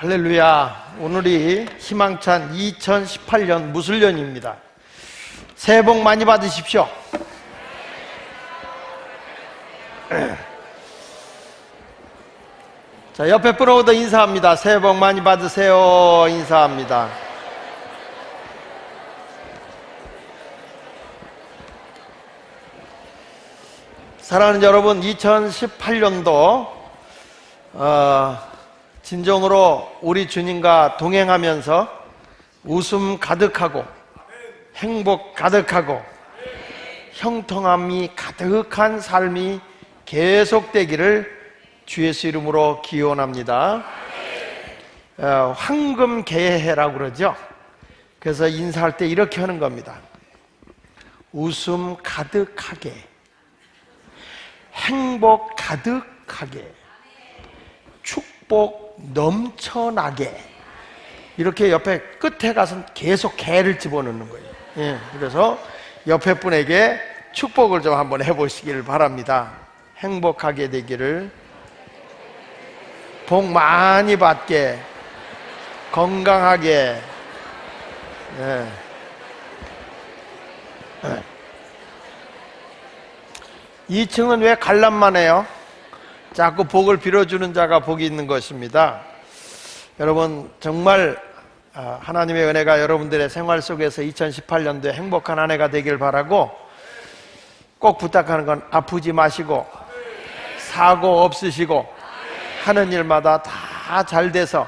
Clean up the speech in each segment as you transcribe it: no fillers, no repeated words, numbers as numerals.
할렐루야. 오늘이 희망찬 2018년 무술년입니다. 새해 복 많이 받으십시오. 자, 옆에 분하고도 인사합니다. 새해 복 많이 받으세요. 인사합니다. 사랑하는 여러분, 2018년도 진정으로 우리 주님과 동행하면서 웃음 가득하고 행복 가득하고 형통함이 가득한 삶이 계속되기를 주 예수 이름으로 기원합니다. 황금 개해라고 그러죠. 그래서 인사할 때 이렇게 하는 겁니다. 웃음 가득하게, 행복 가득하게, 축복 넘쳐나게. 이렇게 옆에 끝에 가서 계속 개를 집어넣는 거예요. 그래서 옆에 분에게 축복을 좀 한번 해보시기를 바랍니다. 행복하게 되기를, 복 많이 받게, 건강하게. 2층은 왜 관람만 해요? 자꾸 복을 빌어주는 자가 복이 있는 것입니다. 여러분, 정말 하나님의 은혜가 여러분들의 생활 속에서 2018년도에 행복한 한 해가 되길 바라고, 꼭 부탁하는 건 아프지 마시고 사고 없으시고 하는 일마다 다 잘 돼서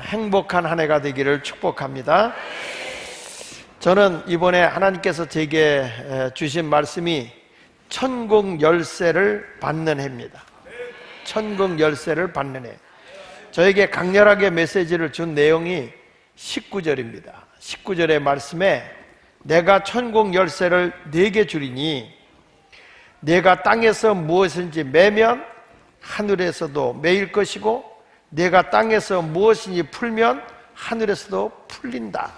행복한 한 해가 되기를 축복합니다. 저는 이번에 하나님께서 제게 주신 말씀이 천국 열쇠를 받는 해입니다. 천국 열쇠를 받는 해. 저에게 강렬하게 메시지를 준 내용이 19절입니다. 19절의 말씀에 내가 천국 열쇠를 네게 주리니 내가 땅에서 무엇인지 매면 하늘에서도 매일 것이고 내가 땅에서 무엇인지 풀면 하늘에서도 풀린다.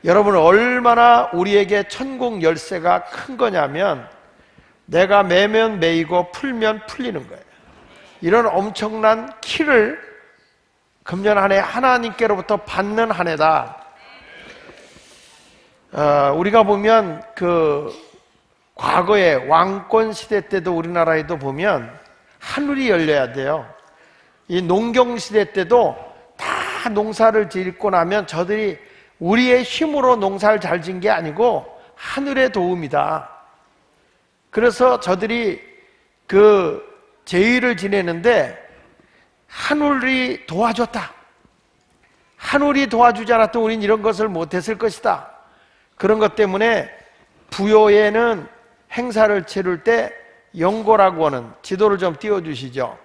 여러분, 얼마나 우리에게 천국 열쇠가 큰 거냐면 내가 매면 매이고 풀면 풀리는 거예요. 이런 엄청난 키를 금년 한 해 하나님께로부터 받는 한 해다. 우리가 보면 과거에 왕권 시대 때도 우리나라에도 보면 하늘이 열려야 돼요. 이 농경 시대 때도 다 농사를 짓고 나면 저들이 우리의 힘으로 농사를 잘 지은 게 아니고 하늘의 도움이다. 그래서 저들이 제의를 지내는데 하늘이 도와줬다. 하늘이 도와주지 않았던 우린 이런 것을 못했을 것이다. 그런 것 때문에 부여에는 행사를 치를 때 영고라고 하는, 지도를 좀 띄워주시죠.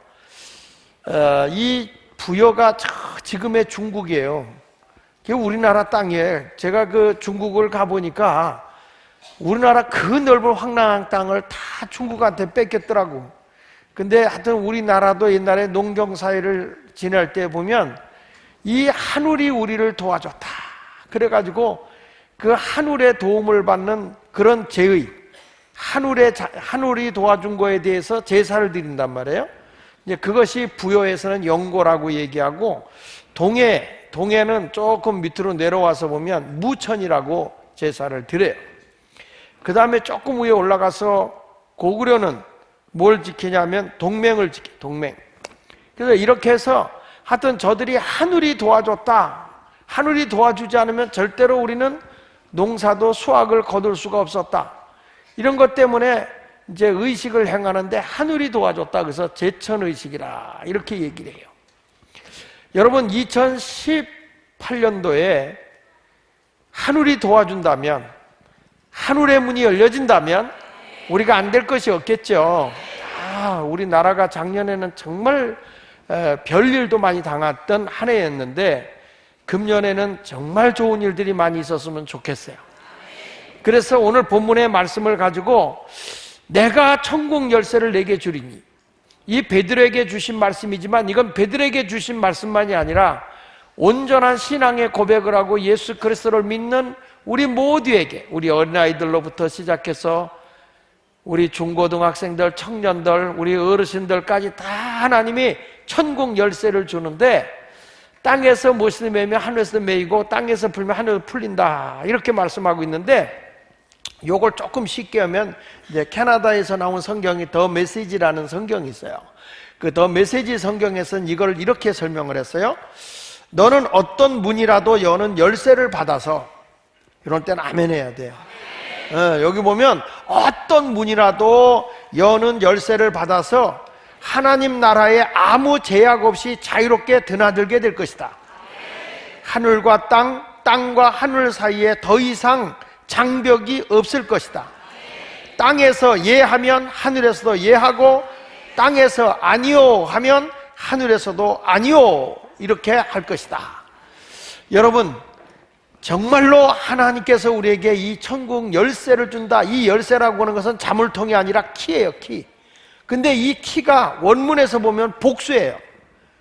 이 부여가 지금의 중국이에요. 그게 우리나라 땅이에요. 제가 중국을 가보니까 우리나라 그 넓은 황량한 땅을 다 중국한테 뺏겼더라고. 근데 하여튼 우리나라도 옛날에 농경사회를 지낼 때 보면 이 하늘이 우리를 도와줬다. 그래가지고 그 하늘의 도움을 받는 그런 제의, 하늘이 도와준 거에 대해서 제사를 드린단 말이에요. 이제 그것이 부여에서는 영고라고 얘기하고, 동해는 조금 밑으로 내려와서 보면 무천이라고 제사를 드려요. 그 다음에 조금 위에 올라가서 고구려는 뭘 지키냐면 동맹을 지켜요. 동맹. 그래서 이렇게 해서 하여튼 저들이 하늘이 도와줬다. 하늘이 도와주지 않으면 절대로 우리는 농사도 수확을 거둘 수가 없었다. 이런 것 때문에 이제 의식을 행하는데 하늘이 도와줬다. 그래서 제천의식이라 이렇게 얘기를 해요. 여러분, 2018년도에 하늘이 도와준다면, 하늘의 문이 열려진다면 우리가 안 될 것이 없겠죠. 우리나라가 작년에는 정말 별일도 많이 당했던 한 해였는데 금년에는 정말 좋은 일들이 많이 있었으면 좋겠어요. 그래서 오늘 본문의 말씀을 가지고 내가 천국 열쇠를 내게 주리니, 이 베드로에게 주신 말씀이지만 이건 베드로에게 주신 말씀만이 아니라 온전한 신앙의 고백을 하고 예수 그리스도를 믿는 우리 모두에게, 우리 어린아이들로부터 시작해서 우리 중고등학생들, 청년들, 우리 어르신들까지 다 하나님이 천국 열쇠를 주는데, 땅에서 못을 매면 하늘에서 매이고 땅에서 풀면 하늘에서 풀린다, 이렇게 말씀하고 있는데, 요걸 조금 쉽게 하면 이제 캐나다에서 나온 성경이 더 메시지라는 성경이 있어요. 그 더 메시지 성경에서는 이걸 이렇게 설명을 했어요. 너는 어떤 문이라도 여는 열쇠를 받아서, 이런 때는 아멘 해야 돼요. 여기 보면 어떤 문이라도 여는 열쇠를 받아서 하나님 나라에 아무 제약 없이 자유롭게 드나들게 될 것이다. 하늘과 땅, 땅과 하늘 사이에 더 이상 장벽이 없을 것이다. 땅에서 예하면 하늘에서도 예하고, 땅에서 아니요 하면 하늘에서도 아니요, 이렇게 할 것이다. 여러분, 정말로 하나님께서 우리에게 이 천국 열쇠를 준다. 이 열쇠라고 하는 것은 자물통이 아니라 키예요, 키. 근데 이 키가 원문에서 보면 복수예요.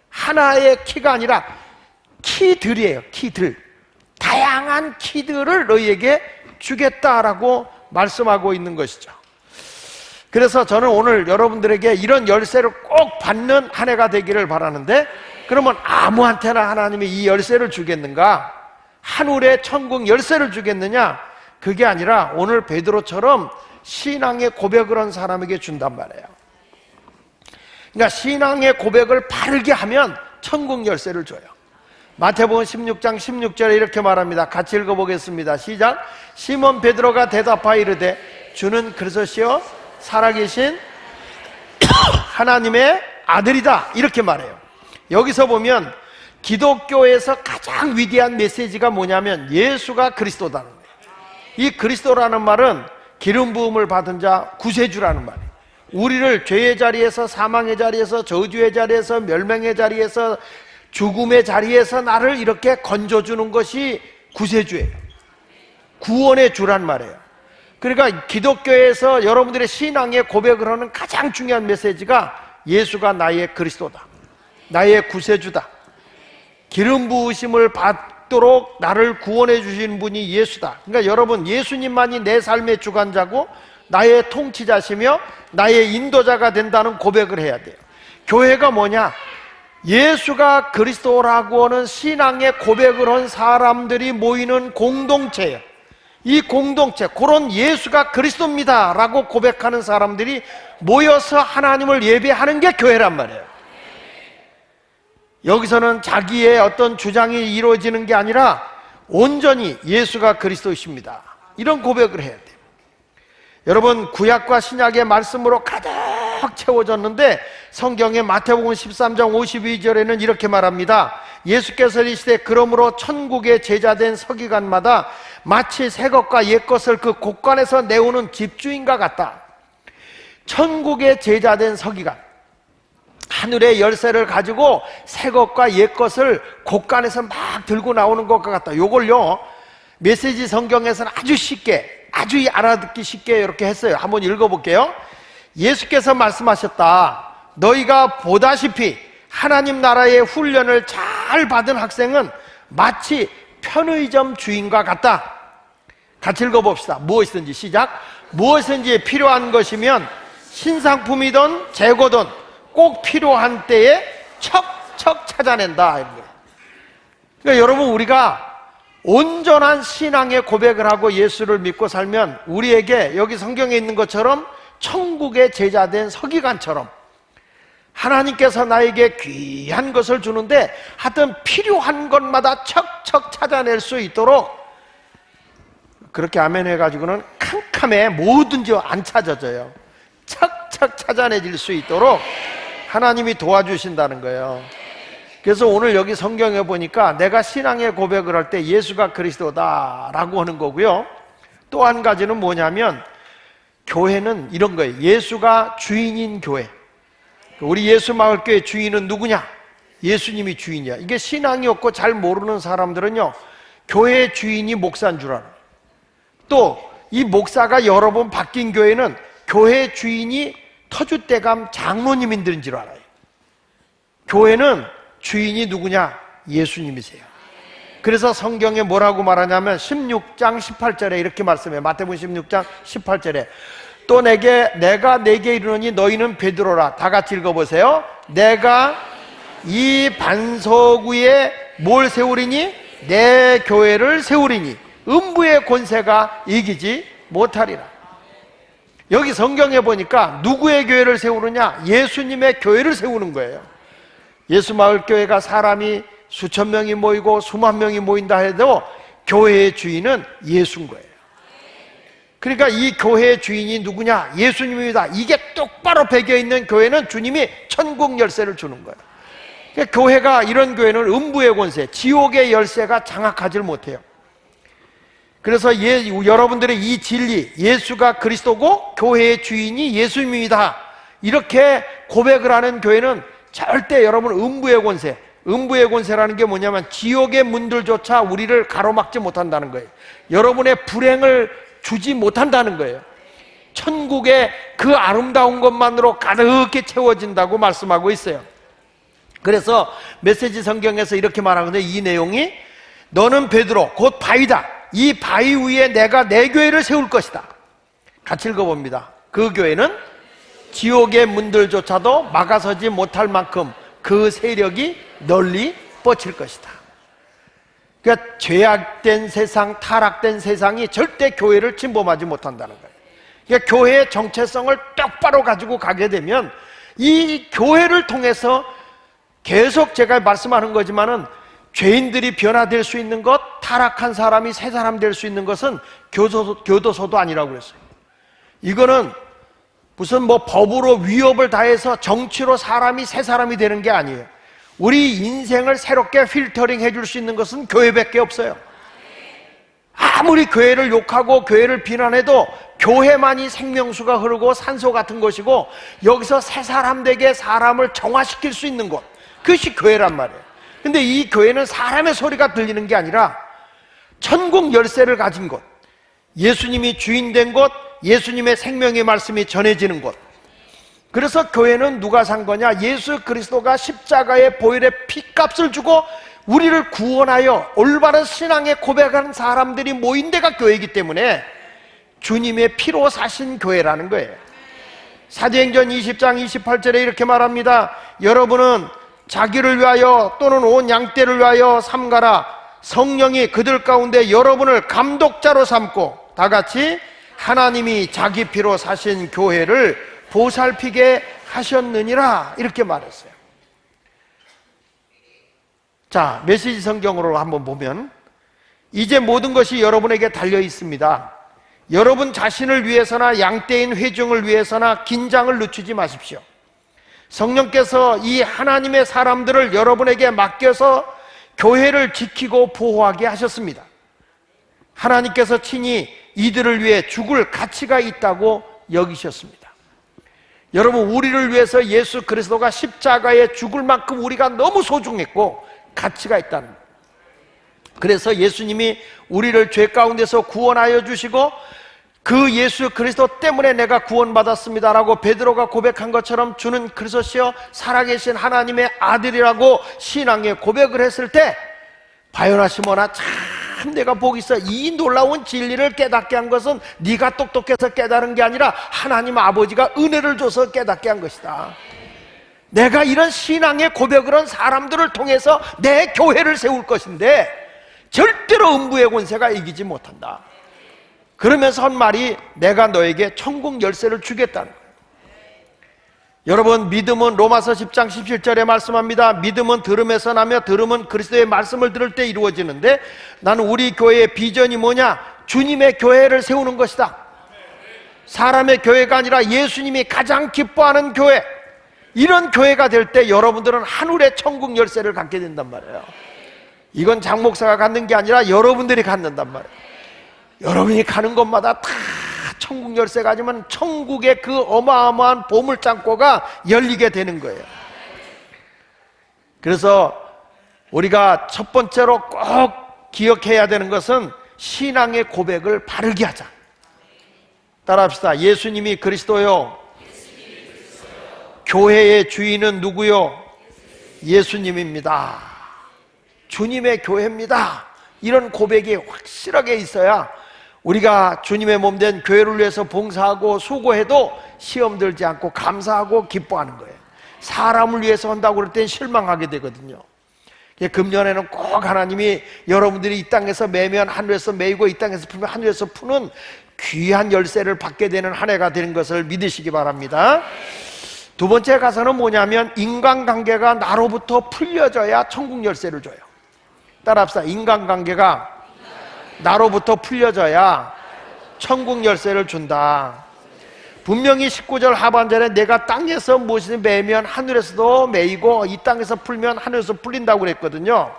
하나의 키가 아니라 키들이에요, 키들. 다양한 키들을 너희에게 주겠다라고 말씀하고 있는 것이죠. 그래서 저는 오늘 여러분들에게 이런 열쇠를 꼭 받는 한 해가 되기를 바라는데, 그러면 아무한테나 하나님이 이 열쇠를 주겠는가? 하늘의 천국 열쇠를 주겠느냐? 그게 아니라 오늘 베드로처럼 신앙의 고백을 한 사람에게 준단 말이에요. 그러니까 신앙의 고백을 바르게 하면 천국 열쇠를 줘요. 마태복음 16장 16절에 이렇게 말합니다. 같이 읽어보겠습니다. 시작. 시몬 베드로가 대답하여 이르되 주는 그리스도시요 살아계신 하나님의 아들이다, 이렇게 말해요. 여기서 보면 기독교에서 가장 위대한 메시지가 뭐냐면 예수가 그리스도다는 거예요. 이 그리스도라는 말은 기름 부음을 받은 자, 구세주라는 말이에요. 우리를 죄의 자리에서, 사망의 자리에서, 저주의 자리에서, 멸망의 자리에서, 죽음의 자리에서 나를 이렇게 건져주는 것이 구세주예요. 구원의 주란 말이에요. 그러니까 기독교에서 여러분들의 신앙의 고백을 하는 가장 중요한 메시지가 예수가 나의 그리스도다, 나의 구세주다, 기름 부으심을 받도록 나를 구원해 주시는 분이 예수다. 그러니까 여러분, 예수님만이 내 삶의 주관자고 나의 통치자시며 나의 인도자가 된다는 고백을 해야 돼요. 교회가 뭐냐? 예수가 그리스도라고 하는 신앙의 고백을 한 사람들이 모이는 공동체예요. 이 공동체, 그런 예수가 그리스도입니다 라고 고백하는 사람들이 모여서 하나님을 예배하는 게 교회란 말이에요. 여기서는 자기의 어떤 주장이 이루어지는 게 아니라 온전히 예수가 그리스도이십니다, 이런 고백을 해야 돼요. 여러분, 구약과 신약의 말씀으로 가득 채워졌는데 성경의 마태복음 13장 52절에는 이렇게 말합니다. 예수께서 이르시되 그러므로 천국의 제자된 서기관마다 마치 새 것과 옛 것을 그 곳간에서 내오는 집주인과 같다. 천국의 제자된 서기관, 하늘의 열쇠를 가지고 새 것과 옛 것을 곳간에서 막 들고 나오는 것과 같다. 요걸요 메시지 성경에서는 아주 쉽게, 아주 알아듣기 쉽게 이렇게 했어요. 한번 읽어볼게요. 예수께서 말씀하셨다. 너희가 보다시피 하나님 나라의 훈련을 잘 받은 학생은 마치 편의점 주인과 같다. 같이 읽어봅시다. 무엇이든지, 시작. 무엇이든지 필요한 것이면 신상품이든 재고든 꼭 필요한 때에 척척 찾아낸다. 그러니까 여러분, 우리가 온전한 신앙의 고백을 하고 예수를 믿고 살면 우리에게 여기 성경에 있는 것처럼 천국의 제자된 서기관처럼 하나님께서 나에게 귀한 것을 주는데 하여튼 필요한 것마다 척척 찾아낼 수 있도록, 그렇게 아멘 해가지고는 캄캄해 뭐든지 안 찾아져요. 척척 찾아내질 수 있도록 하나님이 도와주신다는 거예요. 그래서 오늘 여기 성경에 보니까 내가 신앙의 고백을 할 때 예수가 그리스도다 라고 하는 거고요. 또 한 가지는 뭐냐면 교회는 이런 거예요. 예수가 주인인 교회. 우리 예수마을교회 주인은 누구냐? 예수님이 주인이야. 이게 신앙이 없고 잘 모르는 사람들은요, 교회 주인이 목사인 줄 알아요. 또 이 목사가 여러 번 바뀐 교회는 교회 주인이 터줏대감 장로님인 줄 알아요. 교회는 주인이 누구냐? 예수님이세요. 그래서 성경에 뭐라고 말하냐면 16장 18절에 이렇게 말씀해요. 마태복음 16장 18절에 또 내가 내게 이르노니 너희는 베드로라. 다 같이 읽어보세요. 내가 이 반석 위에 뭘 세우리니? 내 교회를 세우리니 음부의 권세가 이기지 못하리라. 여기 성경에 보니까 누구의 교회를 세우느냐? 예수님의 교회를 세우는 거예요. 예수마을교회가 사람이 수천 명이 모이고 수만 명이 모인다 해도 교회의 주인은 예수인 거예요. 그러니까 이 교회의 주인이 누구냐? 예수님입니다. 이게 똑바로 배겨있는 교회는 주님이 천국 열쇠를 주는 거예요. 그러니까 교회가, 이런 교회는 음부의 권세, 지옥의 열쇠가 장악하지 못해요. 그래서 여러분들의 이 진리, 예수가 그리스도고 교회의 주인이 예수님입니다, 이렇게 고백을 하는 교회는 절대 여러분 음부의 권세, 음부의 권세라는 게 뭐냐면 지옥의 문들조차 우리를 가로막지 못한다는 거예요. 여러분의 불행을 주지 못한다는 거예요. 천국의 그 아름다운 것만으로 가득히 채워진다고 말씀하고 있어요. 그래서 메시지 성경에서 이렇게 말하거든요. 이 내용이, 너는 베드로 곧 바위다. 이 바위 위에 내가 내 교회를 세울 것이다. 같이 읽어봅니다. 그 교회는 지옥의 문들조차도 막아서지 못할 만큼 그 세력이 널리 뻗칠 것이다. 그러니까 죄악된 세상, 타락된 세상이 절대 교회를 침범하지 못한다는 거예요. 그러니까 교회의 정체성을 똑바로 가지고 가게 되면 이 교회를 통해서 계속 제가 말씀하는 거지만은, 죄인들이 변화될 수 있는 것, 타락한 사람이 새 사람 될 수 있는 것은 교도소도 아니라고 그랬어요. 이거는 무슨 법으로 위협을 가해서 정치로 사람이 새 사람이 되는 게 아니에요. 우리 인생을 새롭게 필터링 해줄 수 있는 것은 교회밖에 없어요. 아무리 교회를 욕하고 교회를 비난해도 교회만이 생명수가 흐르고 산소 같은 것이고, 여기서 새 사람 되게 사람을 정화시킬 수 있는 곳, 그것이 교회란 말이에요. 근데 이 교회는 사람의 소리가 들리는 게 아니라 천국 열쇠를 가진 곳, 예수님이 주인 된 곳, 예수님의 생명의 말씀이 전해지는 곳. 그래서 교회는 누가 산 거냐? 예수 그리스도가 십자가의 보혈의 피값을 주고 우리를 구원하여 올바른 신앙에 고백하는 사람들이 모인 데가 교회이기 때문에 주님의 피로 사신 교회라는 거예요. 사도행전 20장 28절에 이렇게 말합니다. 여러분은 자기를 위하여 또는 온 양떼를 위하여 삼가라. 성령이 그들 가운데 여러분을 감독자로 삼고, 다 같이 하나님이 자기 피로 사신 교회를 보살피게 하셨느니라, 이렇게 말했어요. 자, 메시지 성경으로 한번 보면, 이제 모든 것이 여러분에게 달려 있습니다. 여러분 자신을 위해서나 양떼인 회중을 위해서나 긴장을 늦추지 마십시오. 성령께서 이 하나님의 사람들을 여러분에게 맡겨서 교회를 지키고 보호하게 하셨습니다. 하나님께서 친히 이들을 위해 죽을 가치가 있다고 여기셨습니다. 여러분, 우리를 위해서 예수 그리스도가 십자가에 죽을 만큼 우리가 너무 소중했고 가치가 있다는 거예요. 그래서 예수님이 우리를 죄 가운데서 구원하여 주시고, 그 예수 그리스도 때문에 내가 구원받았습니다라고 베드로가 고백한 것처럼 주는 그리스도시여 살아계신 하나님의 아들이라고 신앙의 고백을 했을 때, 바요나 시몬아, 참 내가 복이 있어. 이 놀라운 진리를 깨닫게 한 것은 네가 똑똑해서 깨달은 게 아니라 하나님 아버지가 은혜를 줘서 깨닫게 한 것이다. 내가 이런 신앙의 고백을 한 사람들을 통해서 내 교회를 세울 것인데 절대로 음부의 권세가 이기지 못한다. 그러면서 한 말이, 내가 너에게 천국 열쇠를 주겠다는 거예요. 여러분, 믿음은 로마서 10장 17절에 말씀합니다. 믿음은 들음에서 나며 들음은 그리스도의 말씀을 들을 때 이루어지는데, 나는 우리 교회의 비전이 뭐냐? 주님의 교회를 세우는 것이다. 사람의 교회가 아니라 예수님이 가장 기뻐하는 교회, 이런 교회가 될 때 여러분들은 하늘의 천국 열쇠를 갖게 된단 말이에요. 이건 장 목사가 갖는 게 아니라 여러분들이 갖는단 말이에요. 여러분이 가는 곳마다 다 천국 열쇠 가지면 천국의 그 어마어마한 보물창고가 열리게 되는 거예요. 그래서 우리가 첫 번째로 꼭 기억해야 되는 것은 신앙의 고백을 바르게 하자. 따라합시다. 예수님이 그리스도요. 교회의 주인은 누구요? 예수님입니다. 주님의 교회입니다. 이런 고백이 확실하게 있어야 우리가 주님의 몸된 교회를 위해서 봉사하고 수고해도 시험 들지 않고 감사하고 기뻐하는 거예요. 사람을 위해서 한다고 그럴 땐 실망하게 되거든요. 금년에는 꼭 하나님이 여러분들이 이 땅에서 매면 하늘에서 매이고 이 땅에서 풀면 하늘에서 푸는 귀한 열쇠를 받게 되는 한 해가 되는 것을 믿으시기 바랍니다. 두 번째 가서는 뭐냐면 인간관계가 나로부터 풀려져야 천국 열쇠를 줘요. 따라합시다. 인간관계가 나로부터 풀려져야 천국 열쇠를 준다. 분명히 19절 하반절에 내가 땅에서 무엇을 매면 하늘에서도 매이고 이 땅에서 풀면 하늘에서 풀린다고 그랬거든요.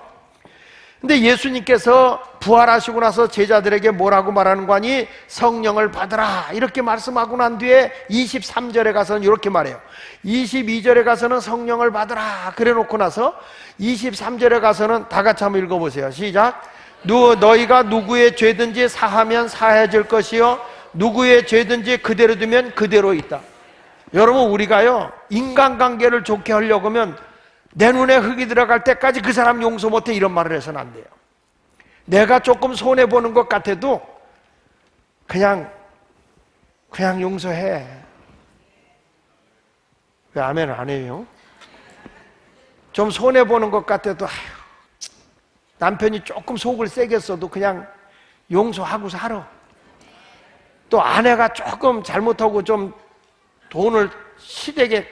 근데 예수님께서 부활하시고 나서 제자들에게 뭐라고 말하는 거니? 성령을 받으라 이렇게 말씀하고 난 뒤에 23절에 가서는 이렇게 말해요. 22절에 가서는 성령을 받으라 그래 놓고 나서 23절에 가서는 다 같이 한번 읽어보세요. 시작. 너희가 누구의 죄든지 사하면 사해질 것이요 누구의 죄든지 그대로 두면 그대로 있다. 여러분, 우리가요 인간관계를 좋게 하려고 하면 내 눈에 흙이 들어갈 때까지 그 사람 용서 못해 이런 말을 해서는 안 돼요. 내가 조금 손해보는 것 같아도 그냥 용서해. 왜 아멘을 안 해요? 좀 손해보는 것 같아도 남편이 조금 속을 세게 써도 그냥 용서하고 살아. 또 아내가 조금 잘못하고 좀 돈을 시댁에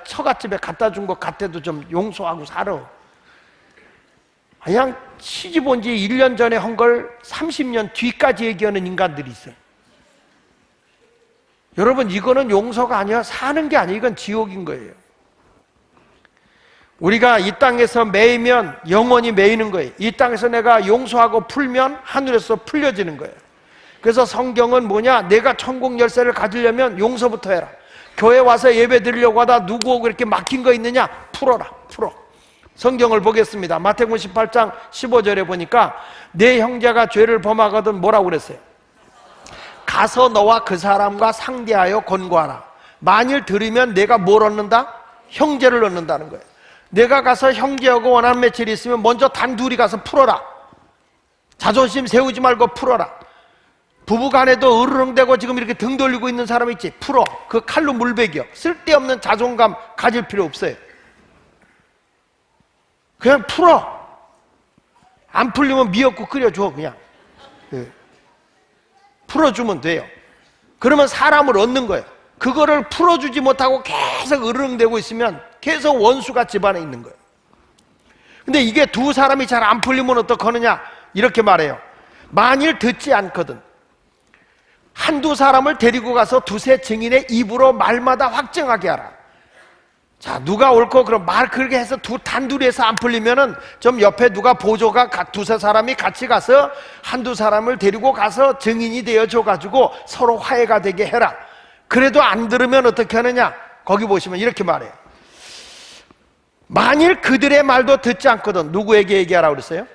처갓집에 갖다 준 것 같아도 좀 용서하고 살아. 그냥 시집 온 지 1년 전에 한 걸 30년 뒤까지 얘기하는 인간들이 있어요. 여러분, 이거는 용서가 아니야. 사는 게 아니에요. 이건 지옥인 거예요. 우리가 이 땅에서 매이면 영원히 매이는 거예요. 이 땅에서 내가 용서하고 풀면 하늘에서 풀려지는 거예요. 그래서 성경은 뭐냐? 내가 천국 열쇠를 가지려면 용서부터 해라. 교회 와서 예배 드리려고 하다 누구 오고 이렇게 막힌 거 있느냐? 풀어라. 풀어. 성경을 보겠습니다. 마태복음 18장 15절에 보니까 내 형제가 죄를 범하거든 뭐라고 그랬어요? 가서 너와 그 사람과 상대하여 권고하라. 만일 들으면 내가 뭘 얻는다? 형제를 얻는다는 거예요. 내가 가서 형제하고 원한 맺힐이 있으면 먼저 단둘이 가서 풀어라. 자존심 세우지 말고 풀어라. 부부간에도 으르렁대고 지금 이렇게 등 돌리고 있는 사람 있지? 풀어. 그 칼로 물베겨. 쓸데없는 자존감 가질 필요 없어요. 그냥 풀어. 안 풀리면 미역국 끓여줘. 그냥 풀어주면 돼요. 그러면 사람을 얻는 거예요. 그거를 풀어주지 못하고 계속 으르렁대고 있으면 계속 원수가 집안에 있는 거예요. 근데 이게 두 사람이 잘 안 풀리면 어떡하느냐? 이렇게 말해요. 만일 듣지 않거든 한두 사람을 데리고 가서 두세 증인의 입으로 말마다 확증하게 하라. 자, 누가 옳고 그럼 말 그렇게 해서 단둘이 해서 안 풀리면은 좀 옆에 누가 보조가 두세 사람이 같이 가서 한두 사람을 데리고 가서 증인이 되어줘 가지고 서로 화해가 되게 해라. 그래도 안 들으면 어떻게 하느냐? 거기 보시면 이렇게 말해요. 만일 그들의 말도 듣지 않거든 누구에게 얘기하라고 그랬어요?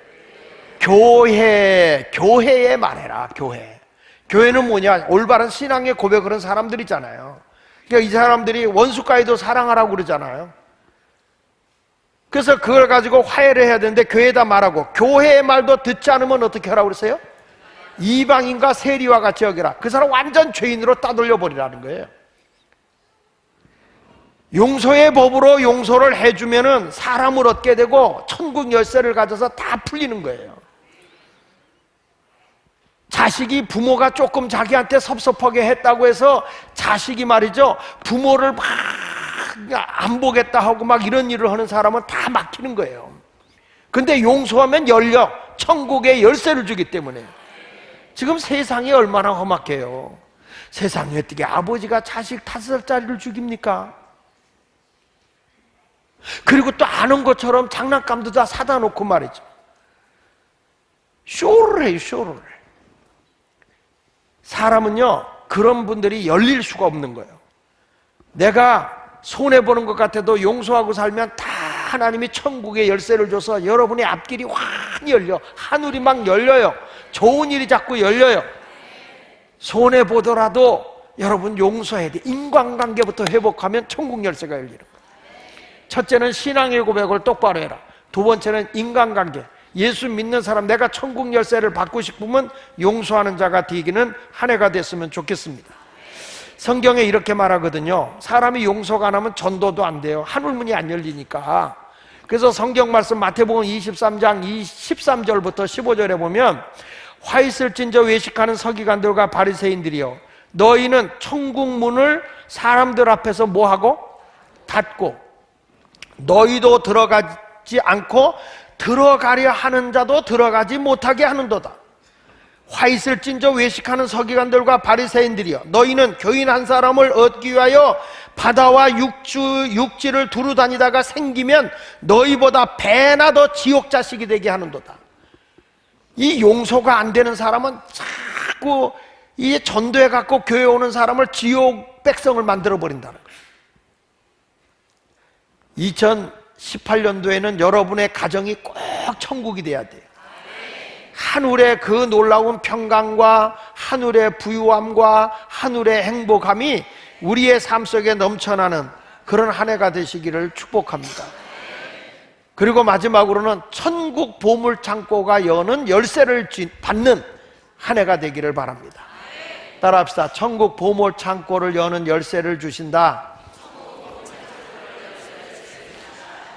교회에 말해라. 교회는 뭐냐? 올바른 신앙의 고백을 하는 사람들 있잖아요. 그러니까 이 사람들이 원수까지도 사랑하라고 그러잖아요. 그래서 그걸 가지고 화해를 해야 되는데 교회에다 말하고 교회의 말도 듣지 않으면 어떻게 하라고 그랬어요? 이방인과 세리와 같이 여기라. 그 사람 완전 죄인으로 따돌려 버리라는 거예요. 용서의 법으로 용서를 해주면은 사람을 얻게 되고 천국 열쇠를 가져서 다 풀리는 거예요. 자식이 부모가 조금 자기한테 섭섭하게 했다고 해서 자식이 말이죠 부모를 막 안 보겠다 하고 막 이런 일을 하는 사람은 다 막히는 거예요. 근데 용서하면 열려. 천국의 열쇠를 주기 때문에. 지금 세상이 얼마나 험악해요. 세상에 어떻게 아버지가 자식 5살짜리를 죽입니까? 그리고 또 아는 것처럼 장난감도 다 사다 놓고 말이죠 쇼를 해요. 쇼를. 사람은요 그런 분들이 열릴 수가 없는 거예요. 내가 손해보는 것 같아도 용서하고 살면 다 하나님이 천국의 열쇠를 줘서 여러분의 앞길이 환히 열려. 하늘이 막 열려요. 좋은 일이 자꾸 열려요. 손해보더라도 여러분 용서해야 돼. 인간관계부터 회복하면 천국 열쇠가 열리는 거예요. 첫째는 신앙의 고백을 똑바로 해라. 두 번째는 인간관계. 예수 믿는 사람, 내가 천국 열쇠를 받고 싶으면 용서하는 자가 되기는 한 해가 됐으면 좋겠습니다. 성경에 이렇게 말하거든요. 사람이 용서가 안 하면 전도도 안 돼요. 하늘문이 안 열리니까. 그래서 성경 말씀 마태복음 23장 13절부터 15절에 보면 화 있을 찐저 외식하는 서기관들과 바리새인들이여 너희는 천국 문을 사람들 앞에서 뭐하고? 닫고 너희도 들어가지 않고 들어가려 하는 자도 들어가지 못하게 하는도다. 화 있을 찐저 외식하는 서기관들과 바리새인들이여 너희는 교인 한 사람을 얻기 위하여 바다와 육지를 두루 다니다가 생기면 너희보다 배나 더 지옥 자식이 되게 하는도다. 이 용서가 안 되는 사람은 자꾸 이 전도해 갖고 교회 오는 사람을 지옥 백성을 만들어 버린다는 거예요. 2018년도에는 여러분의 가정이 꼭 천국이 돼야 돼요. 하늘의 그 놀라운 평강과 하늘의 부유함과 하늘의 행복함이 우리의 삶 속에 넘쳐나는 그런 한 해가 되시기를 축복합니다. 그리고 마지막으로는 천국 보물 창고가 여는 열쇠를 받는 한 해가 되기를 바랍니다. 따라합시다. 천국 보물 창고를 여는 열쇠를 주신다.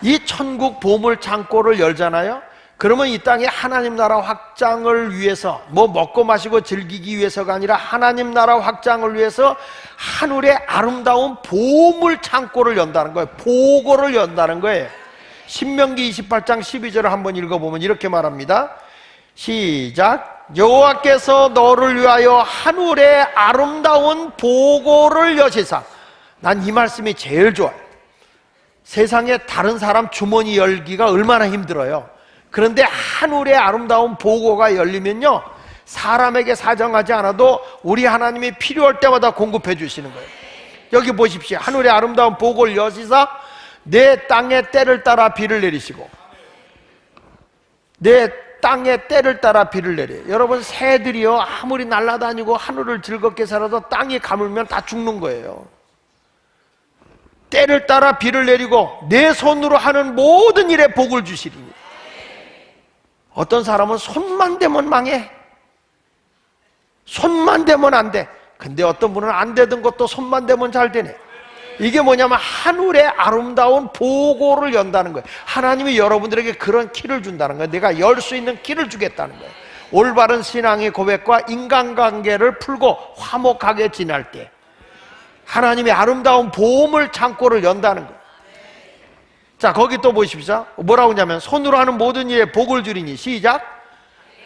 이 천국 보물 창고를 열잖아요. 그러면 이 땅에 하나님 나라 확장을 위해서 뭐 먹고 마시고 즐기기 위해서가 아니라 하나님 나라 확장을 위해서 하늘의 아름다운 보물 창고를 연다는 거예요. 보고를 연다는 거예요. 신명기 28장 12절을 한번 읽어보면 이렇게 말합니다. 시작. 여호와께서 너를 위하여 하늘의 아름다운 보고를 여시사. 난 이 말씀이 제일 좋아요. 세상에 다른 사람 주머니 열기가 얼마나 힘들어요. 그런데 하늘의 아름다운 보고가 열리면요 사람에게 사정하지 않아도 우리 하나님이 필요할 때마다 공급해 주시는 거예요. 여기 보십시오. 하늘의 아름다운 보고를 여시사 내 땅의 때를 따라 비를 내리시고 내 땅의 때를 따라 비를 내려요. 여러분 새들이요 아무리 날아다니고 하늘을 즐겁게 살아도 땅이 가물면 다 죽는 거예요. 때를 따라 비를 내리고 내 손으로 하는 모든 일에 복을 주시리니. 어떤 사람은 손만 대면 망해. 손만 대면 안 돼. 근데 어떤 분은 안 되던 것도 손만 대면 잘 되네. 이게 뭐냐면 하늘의 아름다운 보고를 연다는 거예요. 하나님이 여러분들에게 그런 키를 준다는 거예요. 내가 열 수 있는 키를 주겠다는 거예요. 올바른 신앙의 고백과 인간관계를 풀고 화목하게 지낼 때 하나님의 아름다운 보물 창고를 연다는 거예요. 자, 거기 또 보십시오. 뭐라고 하냐면 손으로 하는 모든 일에 복을 주리니. 시작.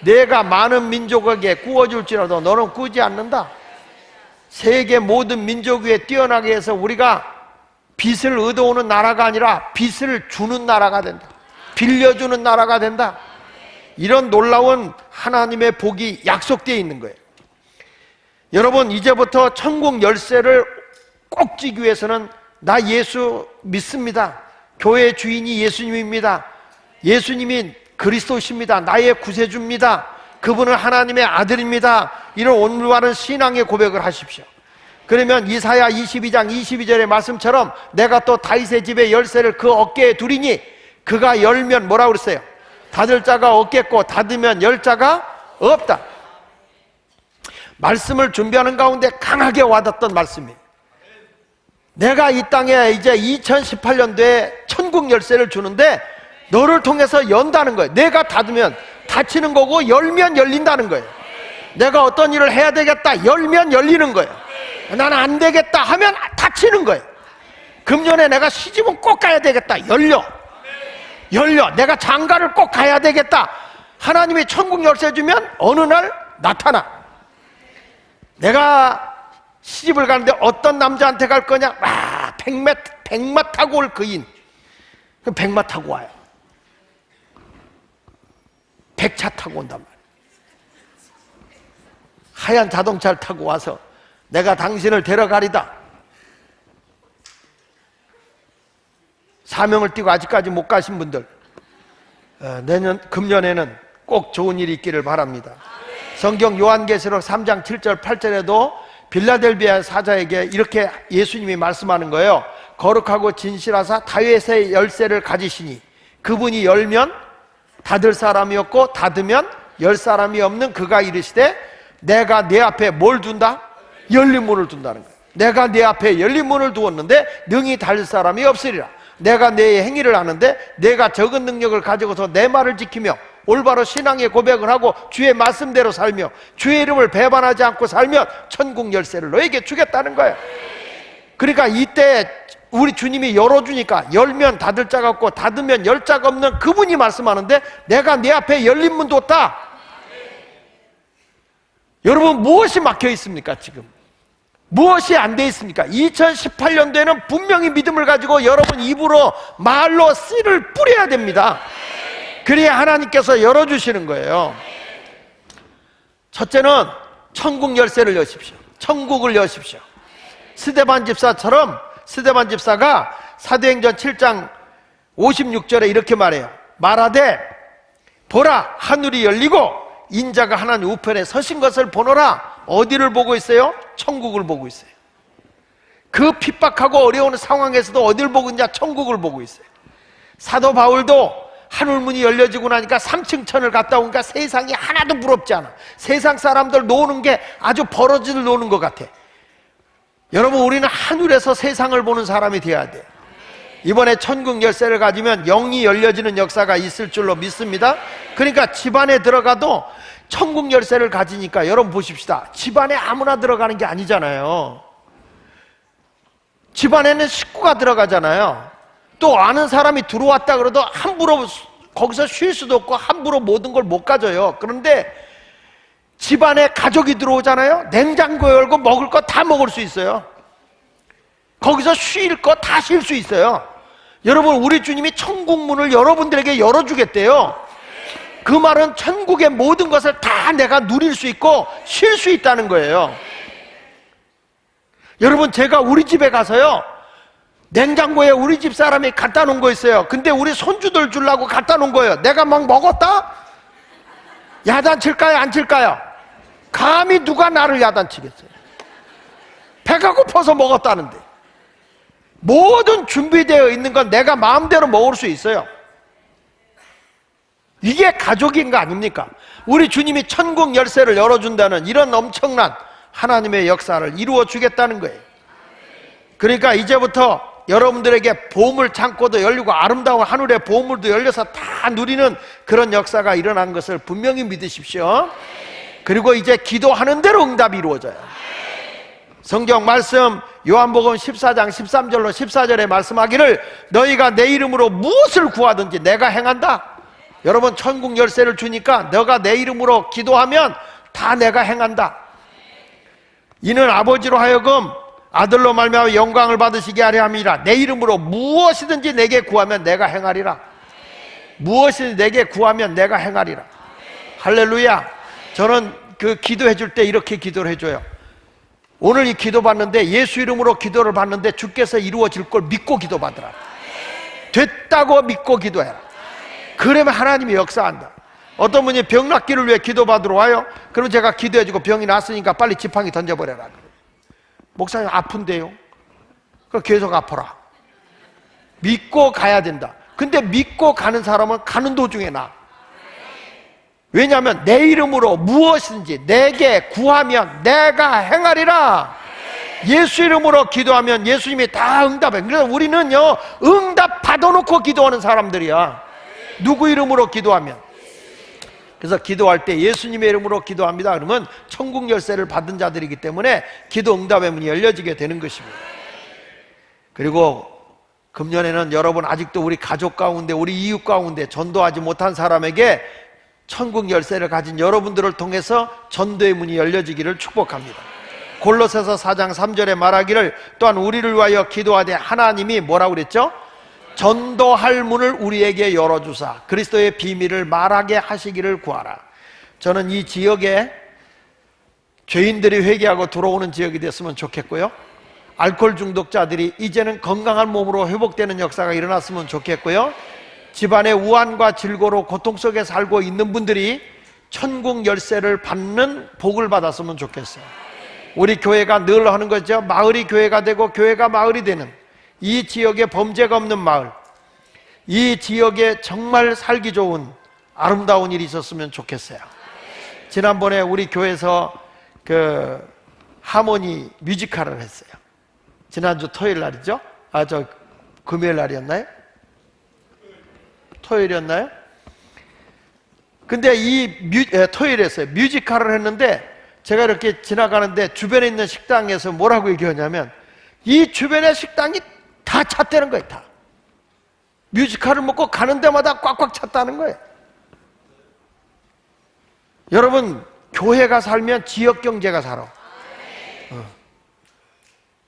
내가 많은 민족에게 구워줄지라도 너는 구지 않는다. 세계 모든 민족 위에 뛰어나게 해서 우리가 빚을 얻어오는 나라가 아니라 빚을 주는 나라가 된다. 빌려주는 나라가 된다. 이런 놀라운 하나님의 복이 약속되어 있는 거예요. 여러분 이제부터 천국 열쇠를 꼭 쥐기 위해서는 나 예수 믿습니다. 교회 주인이 예수님입니다. 예수님이 그리스도십니다. 나의 구세주입니다. 그분은 하나님의 아들입니다. 이런 올바른 신앙의 고백을 하십시오. 그러면 이사야 22장 22절의 말씀처럼 내가 또 다윗의 집의 열쇠를 그 어깨에 두리니 그가 열면 뭐라고 그랬어요? 닫을 자가 없겠고 닫으면 열 자가 없다. 말씀을 준비하는 가운데 강하게 와닿던 말씀이에요. 내가 이 땅에 이제 2018년도에 천국 열쇠를 주는데 너를 통해서 연다는 거예요. 내가 닫으면 닫히는 거고 열면 열린다는 거예요. 내가 어떤 일을 해야 되겠다 열면 열리는 거예요. 나는 안 되겠다 하면 닫히는 거예요. 금년에 내가 시집은 꼭 가야 되겠다 열려. 내가 장가를 꼭 가야 되겠다. 하나님이 천국 열쇠 주면 어느 날 나타나. 내가 시집을 가는데 어떤 남자한테 갈 거냐? 백마 타고 올 그인. 그럼 백마 타고 와요. 백차 타고 온단 말이에요. 하얀 자동차를 타고 와서 내가 당신을 데려가리다. 사명을 띠고 아직까지 못 가신 분들 금년에는 꼭 좋은 일이 있기를 바랍니다. 성경 요한계시록 3장 7절 8절에도 빌라델비아 사자에게 이렇게 예수님이 말씀하는 거예요. 거룩하고 진실하사 다윗의 열쇠를 가지시니 그분이 열면 닫을 사람이 없고 닫으면 열 사람이 없는 그가 이르시되 내가 내 앞에 뭘 둔다? 열린 문을 둔다는 거예요. 내가 네 앞에 열린 문을 두었는데 능히 달릴 사람이 없으리라. 내가 내 행위를 아는데 내가 적은 능력을 가지고서 내 말을 지키며 올바로 신앙의 고백을 하고 주의 말씀대로 살며 주의 이름을 배반하지 않고 살면 천국 열쇠를 너에게 주겠다는 거예요. 그러니까 이때 우리 주님이 열어주니까 열면 닫을 자가 없고 닫으면 열 자가 없는 그분이 말씀하는데 내가 네 앞에 열린 문 뒀다. 여러분, 무엇이 막혀 있습니까? 지금 무엇이 안 돼 있습니까? 2018년도에는 분명히 믿음을 가지고 여러분 입으로 말로 씨를 뿌려야 됩니다. 그래야 하나님께서 열어주시는 거예요. 첫째는 천국 열쇠를 여십시오. 천국을 여십시오. 스데반 집사처럼 스데반 집사가 사도행전 7장 56절에 이렇게 말해요. 말하되 보라 하늘이 열리고 인자가 하나님 우편에 서신 것을 보노라. 어디를 보고 있어요? 천국을 보고 있어요. 그 핍박하고 어려운 상황에서도 어디를 보고 있냐? 천국을 보고 있어요. 사도 바울도 하늘문이 열려지고 나니까 3층 천을 갔다 오니까 세상이 하나도 부럽지 않아. 세상 사람들 노는 게 아주 버러지를 노는 것 같아. 여러분, 우리는 하늘에서 세상을 보는 사람이 되어야 돼요. 이번에 천국 열쇠를 가지면 영이 열려지는 역사가 있을 줄로 믿습니다. 그러니까 집안에 들어가도 천국 열쇠를 가지니까 여러분 보십시다. 집안에 아무나 들어가는 게 아니잖아요. 집안에는 식구가 들어가잖아요. 또 아는 사람이 들어왔다 그래도 함부로 거기서 쉴 수도 없고 함부로 모든 걸 못 가져요. 그런데 집안에 가족이 들어오잖아요. 냉장고 열고 먹을 거 다 먹을 수 있어요. 거기서 쉴 거 다 쉴 수 있어요. 여러분, 우리 주님이 천국 문을 여러분들에게 열어주겠대요. 그 말은 천국의 모든 것을 다 내가 누릴 수 있고 쉴 수 있다는 거예요. 여러분, 제가 우리 집에 가서요, 냉장고에 우리 집 사람이 갖다 놓은 거 있어요. 근데 우리 손주들 주려고 갖다 놓은 거예요. 내가 막 먹었다? 야단칠까요? 안 칠까요? 감히 누가 나를 야단치겠어요? 배가 고파서 먹었다는데. 모든 준비되어 있는 건 내가 마음대로 먹을 수 있어요. 이게 가족인 거 아닙니까? 우리 주님이 천국 열쇠를 열어준다는 이런 엄청난 하나님의 역사를 이루어 주겠다는 거예요. 그러니까 이제부터 여러분들에게 보물 창고도 열리고 아름다운 하늘의 보물도 열려서 다 누리는 그런 역사가 일어난 것을 분명히 믿으십시오. 그리고 이제 기도하는 대로 응답이 이루어져요. 성경 말씀 요한복음 14장 13절로 14절에 말씀하기를 너희가 내 이름으로 무엇을 구하든지 내가 행한다. 여러분, 천국 열쇠를 주니까 너가 내 이름으로 기도하면 다 내가 행한다. 이는 아버지로 하여금 아들로 말미암아 영광을 받으시게 하려 함이라. 내 이름으로 무엇이든지 내게 구하면 내가 행하리라. 무엇이든지 내게 구하면 내가 행하리라. 할렐루야. 저는 그 기도해 줄 때 이렇게 기도를 해줘요. 오늘 이 기도 받는데 예수 이름으로 기도를 받는데 주께서 이루어질 걸 믿고 기도 받으라. 됐다고 믿고 기도해라. 그러면 하나님이 역사한다. 어떤 분이 병 낫기를 위해 기도 받으러 와요. 그럼 제가 기도해주고 병이 났으니까 빨리 지팡이 던져버려라. 목사님 아픈데요? 그럼 계속 아파라. 믿고 가야 된다. 근데 믿고 가는 사람은 가는 도중에 나. 왜냐하면 내 이름으로 무엇인지 내게 구하면 내가 행하리라. 예수 이름으로 기도하면 예수님이 다 응답해. 그래서 우리는요, 응답 받아놓고 기도하는 사람들이야. 누구 이름으로 기도하면. 그래서 기도할 때 예수님의 이름으로 기도합니다. 그러면 천국 열쇠를 받은 자들이기 때문에 기도 응답의 문이 열려지게 되는 것입니다. 그리고 금년에는 여러분 아직도 우리 가족 가운데 우리 이웃 가운데 전도하지 못한 사람에게 천국 열쇠를 가진 여러분들을 통해서 전도의 문이 열려지기를 축복합니다. 골로새서 4장 3절에 말하기를 또한 우리를 위하여 기도하되 하나님이 뭐라고 그랬죠? 전도할 문을 우리에게 열어주사 그리스도의 비밀을 말하게 하시기를 구하라. 저는 이 지역에 죄인들이 회개하고 들어오는 지역이 됐으면 좋겠고요, 알코올 중독자들이 이제는 건강한 몸으로 회복되는 역사가 일어났으면 좋겠고요, 집안의 우환과 질고로 고통 속에 살고 있는 분들이 천국 열쇠를 받는 복을 받았으면 좋겠어요. 우리 교회가 늘 하는 거죠. 마을이 교회가 되고 교회가 마을이 되는 이 지역에 범죄가 없는 마을, 이 지역에 정말 살기 좋은 아름다운 일이 있었으면 좋겠어요. 지난번에 우리 교회에서 그 하모니 뮤지컬을 했어요. 지난주 토요일 날이죠? 금요일 날이었나요? 토요일이었나요? 근데 토요일이었어요. 뮤지컬을 했는데 제가 이렇게 지나가는데 주변에 있는 식당에서 뭐라고 얘기하냐면 이 주변의 식당이 다 찼다는 거예요. 다. 뮤지컬을 먹고 가는 데마다 꽉꽉 찼다는 거예요. 여러분, 교회가 살면 지역 경제가 살아.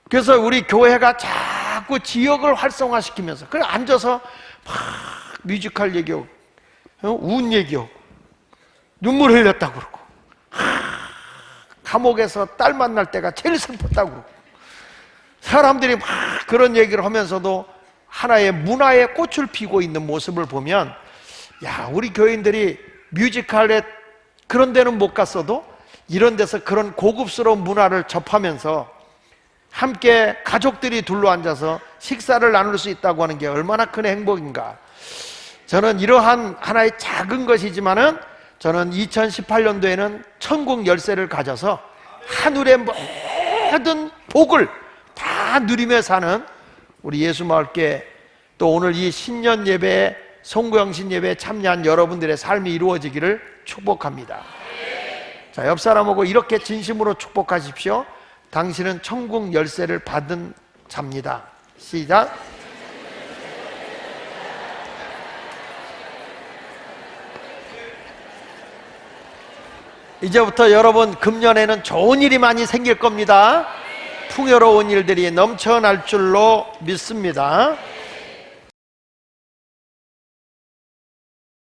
그래서 우리 교회가 자꾸 지역을 활성화시키면서 그래 앉아서 막 뮤지컬 얘기하고 운 얘기하고 눈물 흘렸다고 그러고 감옥에서 딸 만날 때가 제일 슬펐다고 그러고 사람들이 막 그런 얘기를 하면서도 하나의 문화의 꽃을 피고 있는 모습을 보면 야, 우리 교인들이 뮤지컬에 그런 데는 못 갔어도 이런 데서 그런 고급스러운 문화를 접하면서 함께 가족들이 둘러앉아서 식사를 나눌 수 있다고 하는 게 얼마나 큰 행복인가. 저는 이러한 하나의 작은 것이지만은 저는 2018년도에는 천국 열쇠를 가져서 하늘의 모든 복을 다 누리며 사는 우리 예수마을교회 또 오늘 이 신년 예배에 송구영신 예배에 참여한 여러분들의 삶이 이루어지기를 축복합니다. 자, 옆 사람하고 이렇게 진심으로 축복하십시오. 당신은 천국 열쇠를 받은 자입니다. 시작. 이제부터 여러분 금년에는 좋은 일이 많이 생길 겁니다. 풍요로운 일들이 넘쳐날 줄로 믿습니다.